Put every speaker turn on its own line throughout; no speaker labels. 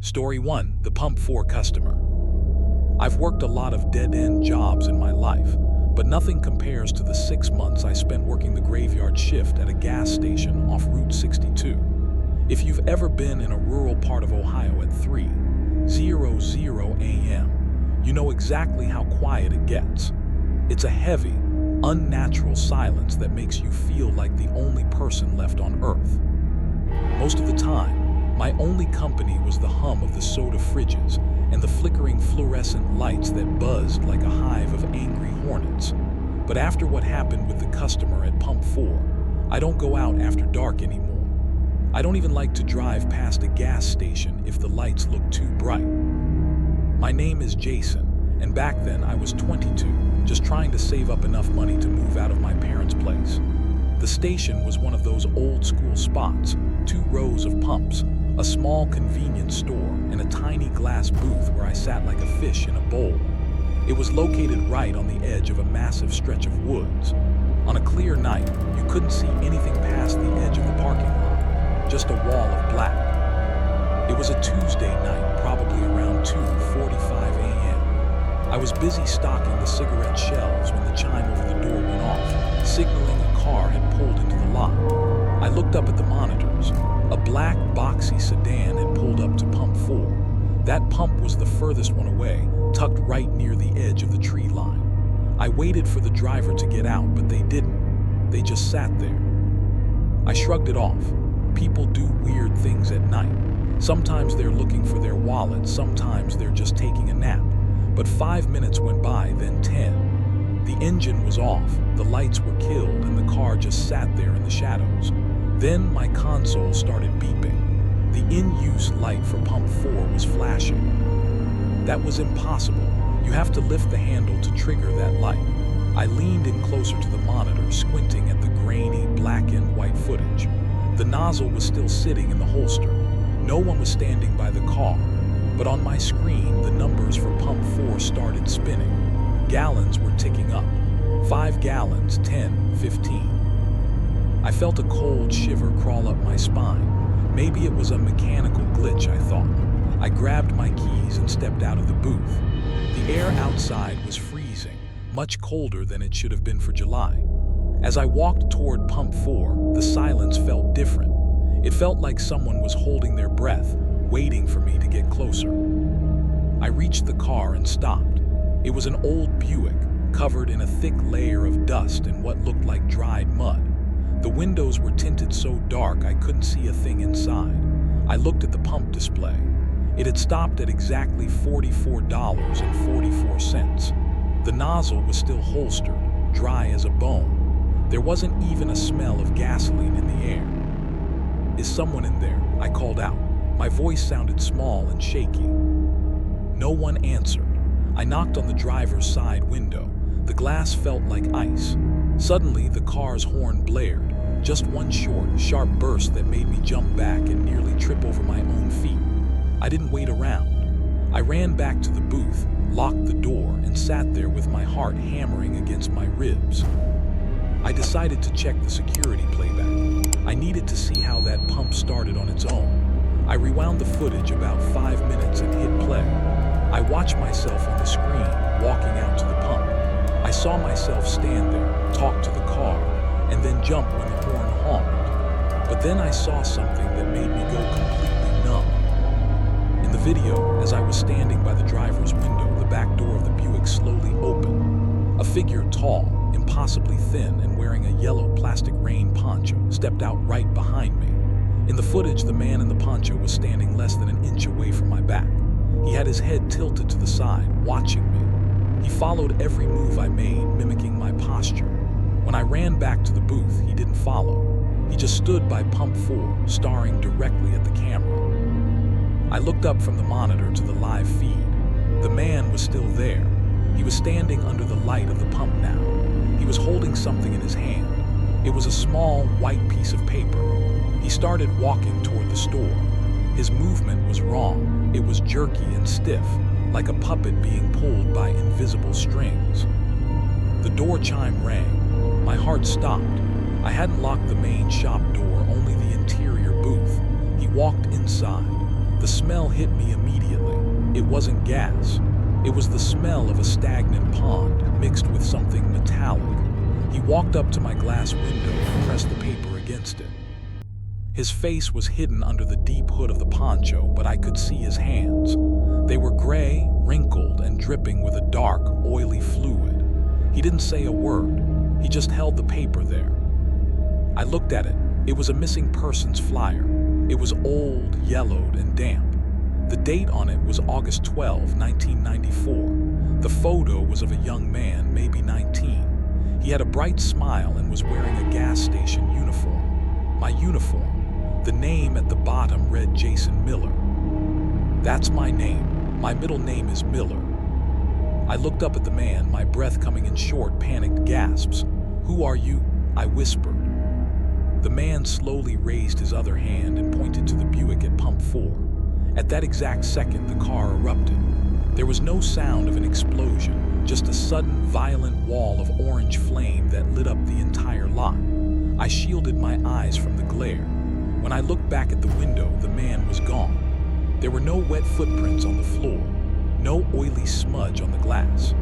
Story 1: The Pump 4 Customer. I've worked a lot of dead-end jobs in my life, but nothing compares to the 6 months I spent working the graveyard shift at a gas station off Route 62. If you've ever been in a rural part of Ohio at 3:00 a.m., you know exactly how quiet it gets. It's a heavy, unnatural silence that makes you feel like the only person left on Earth. Most of the time, my only company was the hum of the soda fridges and the flickering fluorescent lights that buzzed like a hive of angry hornets. But after what happened with the customer at Pump 4, I don't go out after dark anymore. I don't even like to drive past a gas station if the lights look too bright. My name is Jason, and back then I was 22, just trying to save up enough money to move out of my parents' place. The station was one of those old-school spots, 2 rows of pumps, a small convenience store, and a tiny glass booth where I sat like a fish in a bowl. It was located right on the edge of a massive stretch of woods. On a clear night, you couldn't see anything past the edge of the parking lot, just a wall of black. It was a Tuesday night, probably around 2:45 a.m. I was busy stocking the cigarette shelves when the chime over the door went off, signaling a car had pulled into the lot. I looked up at the monitors. A black, boxy sedan had pulled up to Pump 4. That pump was the furthest one away, tucked right near the edge of the tree line. I waited for the driver to get out, but they didn't. They just sat there. I shrugged it off. People do weird things at night. Sometimes they're looking for their wallet, sometimes they're just taking a nap. But 5 minutes went by, then 10. The engine was off, the lights were killed, and the car just sat there in the shadows. Then my console started beeping. The in-use light for Pump 4 was flashing. That was impossible. You have to lift the handle to trigger that light. I leaned in closer to the monitor, squinting at the grainy, black and white footage. The nozzle was still sitting in the holster. No one was standing by the car. But on my screen, the numbers for Pump 4 started spinning. Gallons were ticking up. 5 gallons, 10, 15. I felt a cold shiver crawl up my spine. Maybe it was a mechanical glitch, I thought. I grabbed my keys and stepped out of the booth. The air outside was freezing, much colder than it should have been for July. As I walked toward Pump 4, the silence felt different. It felt like someone was holding their breath, waiting for me to get closer. I reached the car and stopped. It was an old Buick, covered in a thick layer of dust and what looked like dried mud. The windows were tinted so dark I couldn't see a thing inside. I looked at the pump display. It had stopped at exactly $44.44. The nozzle was still holstered, dry as a bone. There wasn't even a smell of gasoline in the air. "Is someone in there?" I called out. My voice sounded small and shaky. No one answered. I knocked on the driver's side window. The glass felt like ice. Suddenly, the car's horn blared. Just one short, sharp burst that made me jump back and nearly trip over my own feet. I didn't wait around. I ran back to the booth, locked the door, and sat there with my heart hammering against my ribs. I decided to check the security playback. I needed to see how that pump started on its own. I rewound the footage about 5 minutes and hit play. I watched myself on the screen, walking out to the pump. I saw myself stand there, talk to the car, and then jump when the horn honked. But then I saw something that made me go completely numb. In the video, as I was standing by the driver's window, the back door of the Buick slowly opened. A figure tall, impossibly thin, and wearing a yellow plastic rain poncho stepped out right behind me. In the footage, the man in the poncho was standing less than an inch away from my back. He had his head tilted to the side, watching me. He followed every move I made, mimicking my posture. When I ran back to the booth, he didn't follow. He just stood by Pump 4, staring directly at the camera. I looked up from the monitor to the live feed. The man was still there. He was standing under the light of the pump now. He was holding something in his hand. It was a small, white piece of paper. He started walking toward the store. His movement was wrong. It was jerky and stiff, like a puppet being pulled by invisible strings. The door chime rang. My heart stopped. I hadn't locked the main shop door, only the interior booth. He walked inside. The smell hit me immediately. It wasn't gas. It was the smell of a stagnant pond mixed with something metallic. He walked up to my glass window and pressed the paper against it. His face was hidden under the deep hood of the poncho, but I could see his hands. They were gray, wrinkled, and dripping with a dark, oily fluid. He didn't say a word. He just held the paper there. I looked at it. It was a missing persons flyer. It was old, yellowed, and damp. The date on it was August 12, 1994. The photo was of a young man, maybe 19. He had a bright smile and was wearing a gas station uniform. My uniform. The name at the bottom read Jason Miller. That's my name. My middle name is Miller. I looked up at the man, my breath coming in short, panicked gasps. "Who are you?" I whispered. The man slowly raised his other hand and pointed to the Buick at pump 4. At that exact second, the car erupted. There was no sound of an explosion, just a sudden, violent wall of orange flame that lit up the entire lot. I shielded my eyes from the glare. When I looked back at the window, the man was gone. There were no wet footprints on the floor, no oily smudge on the glass.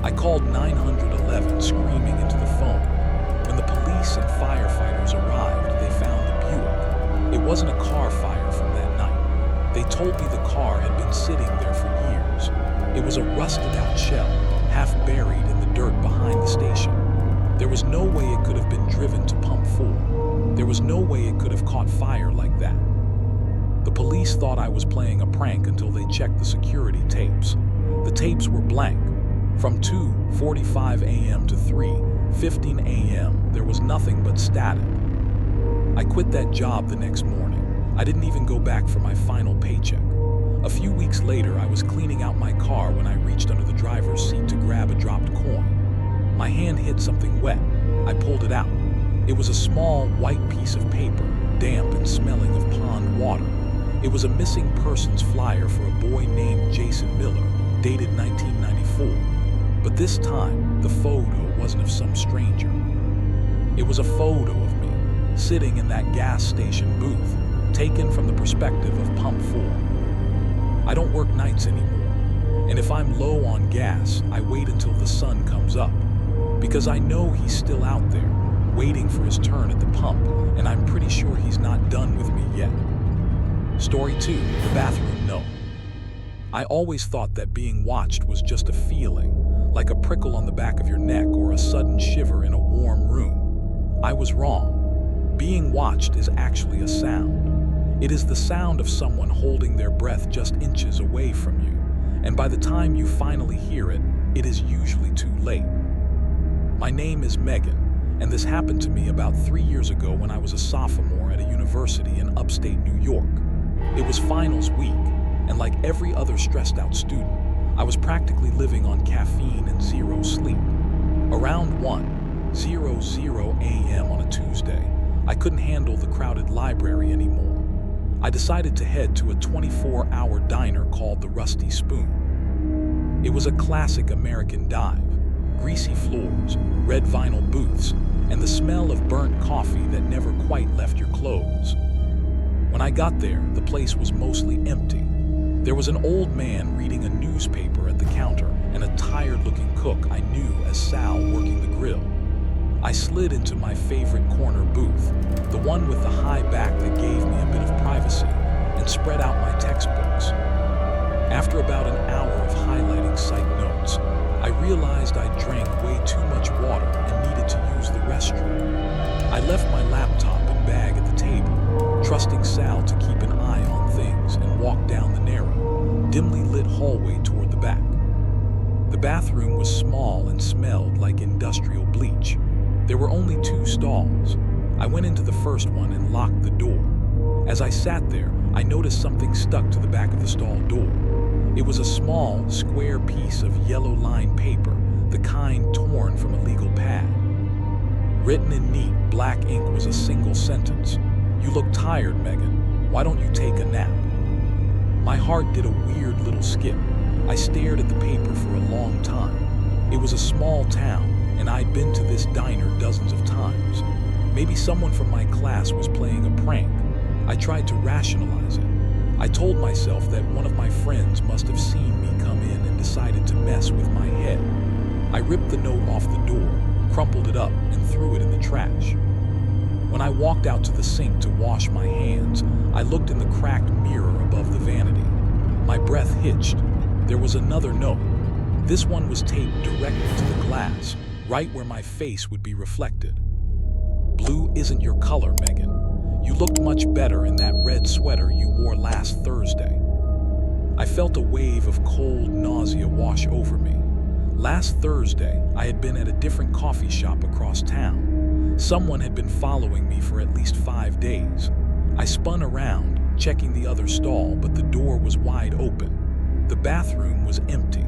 I called 911, screaming into the phone. When the police and firefighters arrived, they found the Buick. It wasn't a car fire from that night. They told me the car had been sitting there for years. It was a rusted-out shell, half buried in the dirt behind the station. There was no way it could have been driven to pump 4. There was no way it could have caught fire like that. The police thought I was playing a prank until they checked the security tapes. The tapes were blank. From 2:45 a.m. to 3:15 a.m., there was nothing but static. I quit that job the next morning. I didn't even go back for my final paycheck. A few weeks later, I was cleaning out my car when I reached under the driver's seat to grab a dropped coin. My hand hit something wet. I pulled it out. It was a small, white piece of paper, damp and smelling of pond water. It was a missing persons flyer for a boy named Jason Miller, dated 1994. But this time, the photo wasn't of some stranger. It was a photo of me, sitting in that gas station booth, taken from the perspective of pump 4. I don't work nights anymore, and if I'm low on gas, I wait until the sun comes up, because I know he's still out there, waiting for his turn at the pump, and I'm pretty sure he's not done with me yet. Story 2, the bathroom note. I always thought that being watched was just a feeling, like a prickle on the back of your neck or a sudden shiver in a warm room. I was wrong. Being watched is actually a sound. It is the sound of someone holding their breath just inches away from you, and by the time you finally hear it, it is usually too late. My name is Megan, and this happened to me about 3 years ago when I was a sophomore at a university in upstate New York. It was finals week, and like every other stressed-out student, I was practically living on caffeine and zero sleep. Around 1:00 a.m. on a Tuesday, I couldn't handle the crowded library anymore. I decided to head to a 24-hour diner called the Rusty Spoon. It was a classic American dive. Greasy floors, red vinyl booths, and the smell of burnt coffee that never quite left your clothes. When I got there, the place was mostly empty. There was an old man reading a newspaper at the counter and a tired-looking cook I knew as Sal working the grill. I slid into my favorite corner booth, the one with the high back that gave me a bit of privacy, and spread out my textbooks. After about an hour of highlighting psych notes, I realized I drank way too much water and needed to use the restroom. I left my laptop and bag at the table, trusting Sal to keep an eye on things, and walked down the narrow, dimly lit hallway toward the back. The bathroom was small and smelled like industrial bleach. There were only 2 stalls. I went into the first one and locked the door. As I sat there, I noticed something stuck to the back of the stall door. It was a small, square piece of yellow-lined paper, the kind torn from a legal pad. Written in neat, black ink was a single sentence. "You look tired, Megan. Why don't you take a nap?" My heart did a weird little skip. I stared at the paper for a long time. It was a small town, and I'd been to this diner dozens of times. Maybe someone from my class was playing a prank. I tried to rationalize it. I told myself that one of my friends must have seen me come in and decided to mess with my head. I ripped the note off the door, crumpled it up, and threw it in the trash. When I walked out to the sink to wash my hands, I looked in the cracked mirror above the vanity. My breath hitched. There was another note. This one was taped directly to the glass, right where my face would be reflected. Blue isn't your color, Megan. You looked much better in that red sweater you wore last Thursday. I felt a wave of cold nausea wash over me. Last Thursday, I had been at a different coffee shop across town. Someone had been following me for at least 5 days. I spun around, checking the other stall, but the door was wide open. The bathroom was empty.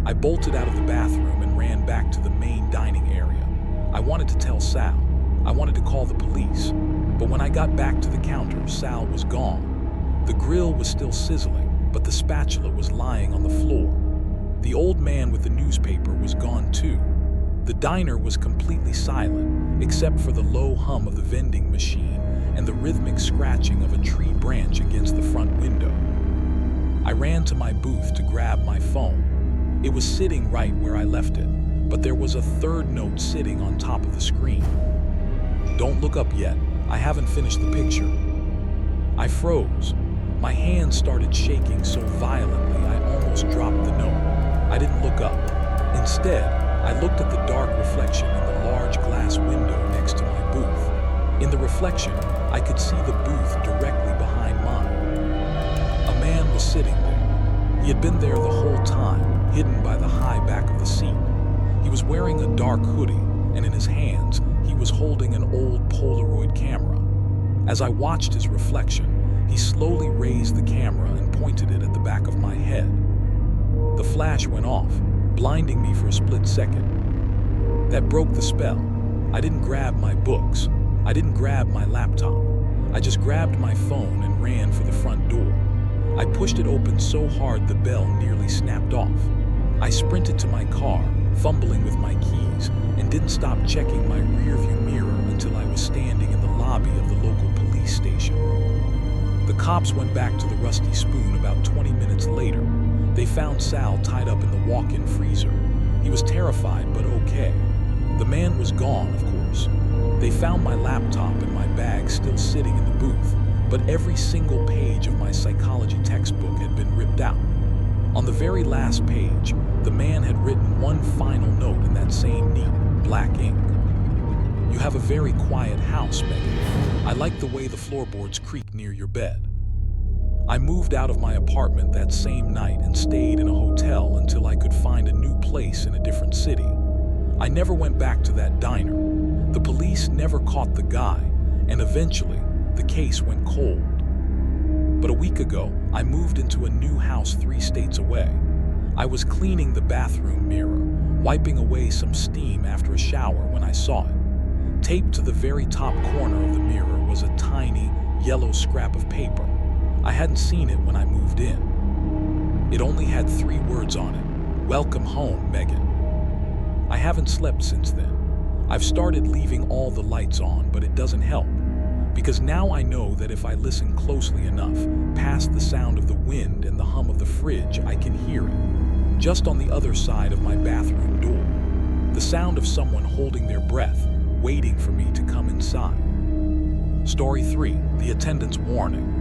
I bolted out of the bathroom and ran back to the main dining area. I wanted to tell Sal. I wanted to call the police. But when I got back to the counter, Sal was gone. The grill was still sizzling, but the spatula was lying on the floor. The old man with the newspaper was gone too. The diner was completely silent, except for the low hum of the vending machine and the rhythmic scratching of a tree branch against the front window. I ran to my booth to grab my phone. It was sitting right where I left it, but there was a third note sitting on top of the screen. "Don't look up yet. I haven't finished the picture." I froze. My hands started shaking so violently I almost dropped the note. I didn't look up. Instead, I looked at the dark reflection in the large glass window next to my booth. In the reflection, I could see the booth directly behind mine. A man was sitting there. He had been there the whole time, hidden by the high back of the seat. He was wearing a dark hoodie, and in his hands, he was holding an old Polaroid camera. As I watched his reflection, he slowly raised the camera and pointed it at the back of my head. The flash went off, blinding me for a split second. That broke the spell. I didn't grab my books. I didn't grab my laptop. I just grabbed my phone and ran for the front door. I pushed it open so hard the bell nearly snapped off. I sprinted to my car, fumbling with my keys, and didn't stop checking my rearview mirror until I was standing in the lobby of the local police station. The cops went back to the Rusty Spoon about 20 minutes later. They found Sal tied up in the walk-in freezer. He was terrified, but okay. The man was gone, of course. They found my laptop and my bag still sitting in the booth, but every single page of my psychology textbook had been ripped out. On the very last page, the man had written one final note in that same neat, black ink. "You have a very quiet house, Megan. I like the way the floorboards creak near your bed." I moved out of my apartment that same night and stayed in a hotel until I could find a new place in a different city. I never went back to that diner. The police never caught the guy, and eventually, the case went cold. But a week ago, I moved into a new house 3 states away. I was cleaning the bathroom mirror, wiping away some steam after a shower when I saw it. Taped to the very top corner of the mirror was a tiny, yellow scrap of paper. I hadn't seen it when I moved in. It only had 3 words on it: "Welcome home, Megan." I haven't slept since then. I've started leaving all the lights on, but it doesn't help. Because now I know that if I listen closely enough, past the sound of the wind and the hum of the fridge, I can hear it. Just on the other side of my bathroom door. The sound of someone holding their breath, waiting for me to come inside. Story 3, the attendant's warning.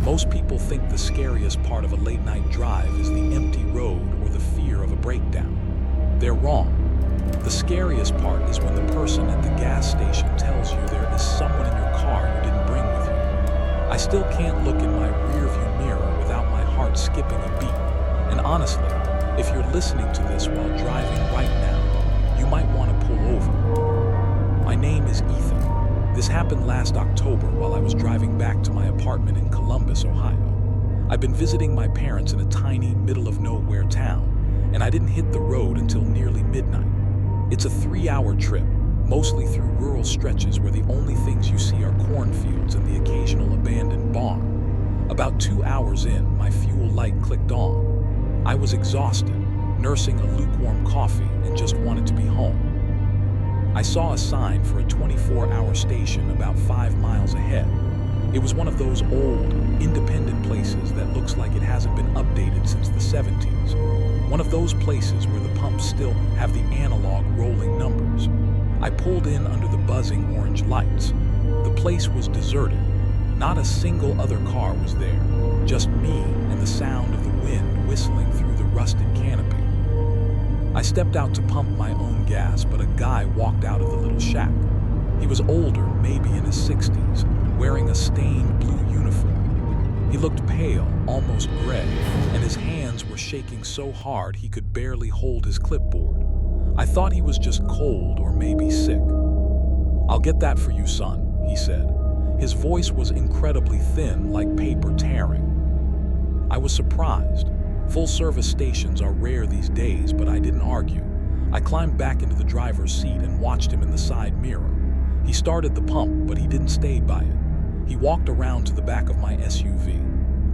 Most people think the scariest part of a late-night drive is the empty road or the fear of a breakdown. They're wrong. The scariest part is when the person at the gas station tells you there is someone in your car you didn't bring with you. I still can't look in my rearview mirror without my heart skipping a beat. And honestly, if you're listening to this while driving right now, you might want to pull over. My name is Ethan. This happened last October while I was driving back to my apartment in Columbus, Ohio. I've been visiting my parents in a tiny, middle-of-nowhere town, and I didn't hit the road until nearly midnight. It's a 3-hour trip, mostly through rural stretches where the only things you see are cornfields and the occasional abandoned barn. About 2 hours in, my fuel light clicked on. I was exhausted, nursing a lukewarm coffee, and just wanted to be home. I saw a sign for a 24-hour station about 5 miles ahead. It was one of those old, independent places that looks like it hasn't been updated since the 70s. One of those places where the pumps still have the analog rolling numbers. I pulled in under the buzzing orange lights. The place was deserted. Not a single other car was there, just me and the sound of the wind whistling through the rusted canopy. I stepped out to pump my own gas, but a guy walked out of the little shack. He was older, maybe in his 60s, wearing a stained blue uniform. He looked pale, almost gray, and his hands were shaking so hard he could barely hold his clipboard. I thought he was just cold or maybe sick. "I'll get that for you, son," he said. His voice was incredibly thin, like paper tearing. I was surprised. Full-service stations are rare these days, but I didn't argue. I climbed back into the driver's seat and watched him in the side mirror. He started the pump, but he didn't stay by it. He walked around to the back of my SUV.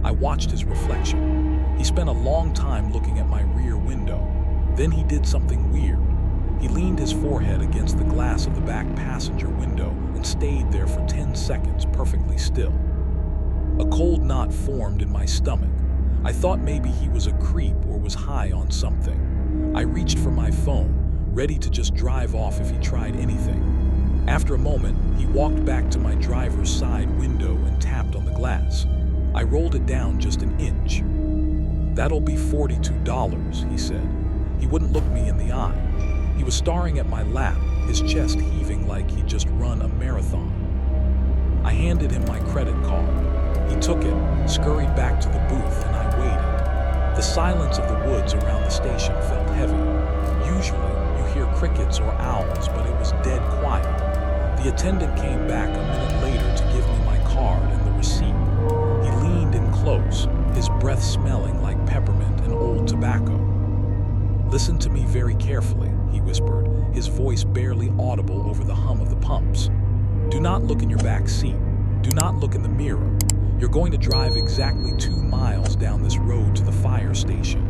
I watched his reflection. He spent a long time looking at my rear window. Then he did something weird. He leaned his forehead against the glass of the back passenger window and stayed there for 10 seconds, perfectly still. A cold knot formed in my stomach. I thought maybe he was a creep or was high on something. I reached for my phone, ready to just drive off if he tried anything. After a moment, he walked back to my driver's side window and tapped on the glass. I rolled it down just an inch. "That'll be $42, he said. He wouldn't look me in the eye. He was staring at my lap, his chest heaving like he'd just run a marathon. I handed him my credit card. He took it, scurried back to the booth, and I waited. The silence of the woods around the station felt heavy. Usually, you hear crickets or owls, but it was dead quiet. The attendant came back a minute later to give me my card and the receipt. He leaned in close, his breath smelling like peppermint and old tobacco. "Listen to me very carefully," he whispered, his voice barely audible over the hum of the pumps. "Do not look in your back seat. Do not look in the mirror. You're going to drive exactly 2 miles down this road to the fire station.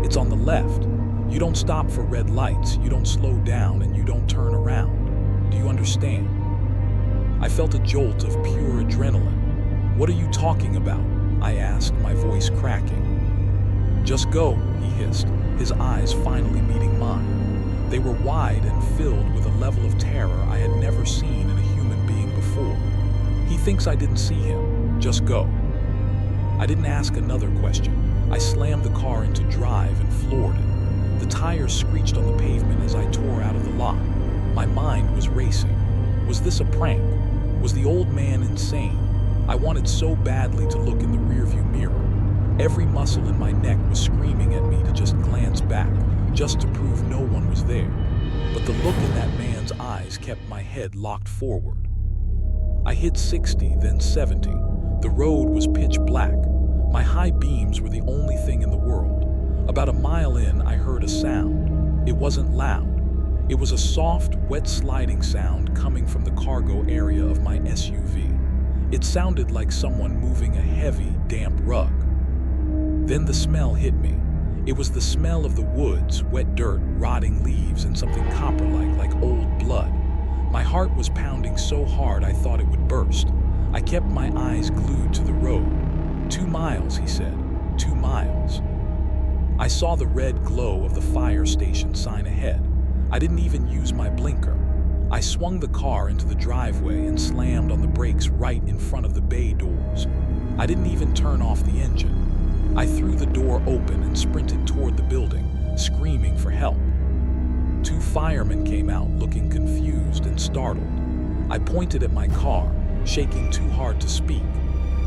It's on the left. You don't stop for red lights, you don't slow down, and you don't turn around. Do you understand?" I felt a jolt of pure adrenaline. "What are you talking about?" I asked, my voice cracking. "Just go," he hissed, his eyes finally meeting mine. They were wide and filled with a level of terror I had never seen in a human being before. "He thinks I didn't see him. Just go." I didn't ask another question. I slammed the car into drive and floored it. The tires screeched on the pavement as I tore out of the lot. My mind was racing. Was this a prank? Was the old man insane? I wanted so badly to look in the rearview mirror. Every muscle in my neck was screaming at me to just glance back, just to prove no one was there. But the look in that man's eyes kept my head locked forward. I hit 60, then 70. The road was pitch black. My high beams were the only thing in the world. About a mile in, I heard a sound. It wasn't loud. It was a soft, wet sliding sound coming from the cargo area of my SUV. It sounded like someone moving a heavy, damp rug. Then the smell hit me. It was the smell of the woods, wet dirt, rotting leaves, and something copper-like, like old blood. My heart was pounding so hard I thought it would burst. I kept my eyes glued to the road. 2 miles, he said. 2 miles. I saw the red glow of the fire station sign ahead. I didn't even use my blinker. I swung the car into the driveway and slammed on the brakes right in front of the bay doors. I didn't even turn off the engine. I threw the door open and sprinted toward the building, screaming for help. 2 firemen came out looking confused and startled. I pointed at my car, shaking too hard to speak.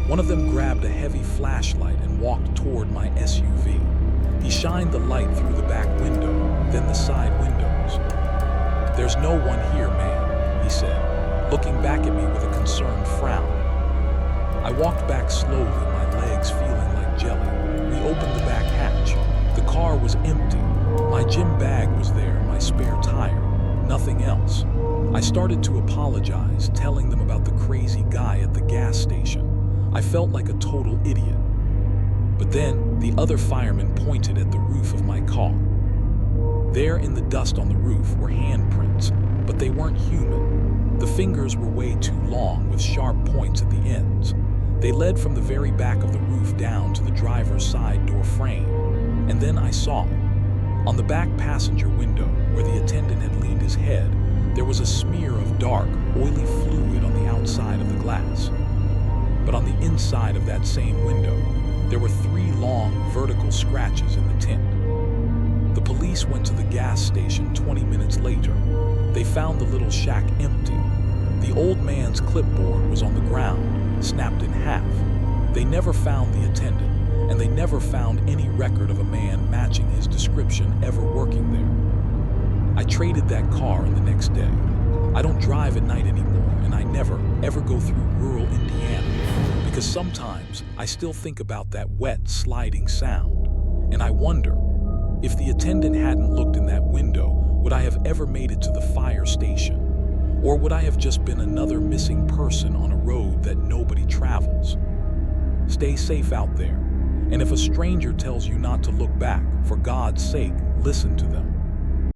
One of them grabbed a heavy flashlight and walked toward my SUV. He shined the light through the back window, then the side windows. "There's no one here, man," he said, looking back at me with a concerned frown. I walked back slowly, my legs feeling like jelly. We opened the back hatch. The car was empty. My gym bag was there, my spare tire, nothing else. I started to apologize, telling them about the crazy guy at the gas station. I felt like a total idiot. But then, the other fireman pointed at the roof of my car. There in the dust on the roof were handprints, but they weren't human. The fingers were way too long with sharp points at the ends. They led from the very back of the roof down to the driver's side door frame. And then I saw it. On the back passenger window, where the attendant had leaned his head, there was a smear of dark, oily fluid on the outside of the glass. But on the inside of that same window, there were 3 long, vertical scratches in the tint. The police went to the gas station 20 minutes later. They found the little shack empty. The old man's clipboard was on the ground, snapped in half. They never found the attendant, and they never found any record of a man matching his description ever working there. I traded that car in the next day. I don't drive at night anymore, and I never, ever go through rural Indiana, because sometimes I still think about that wet, sliding sound, and I wonder, if the attendant hadn't looked in that window, would I have ever made it to the fire station? Or would I have just been another missing person on a road that nobody travels? Stay safe out there. And if a stranger tells you not to look back, for God's sake, listen to them.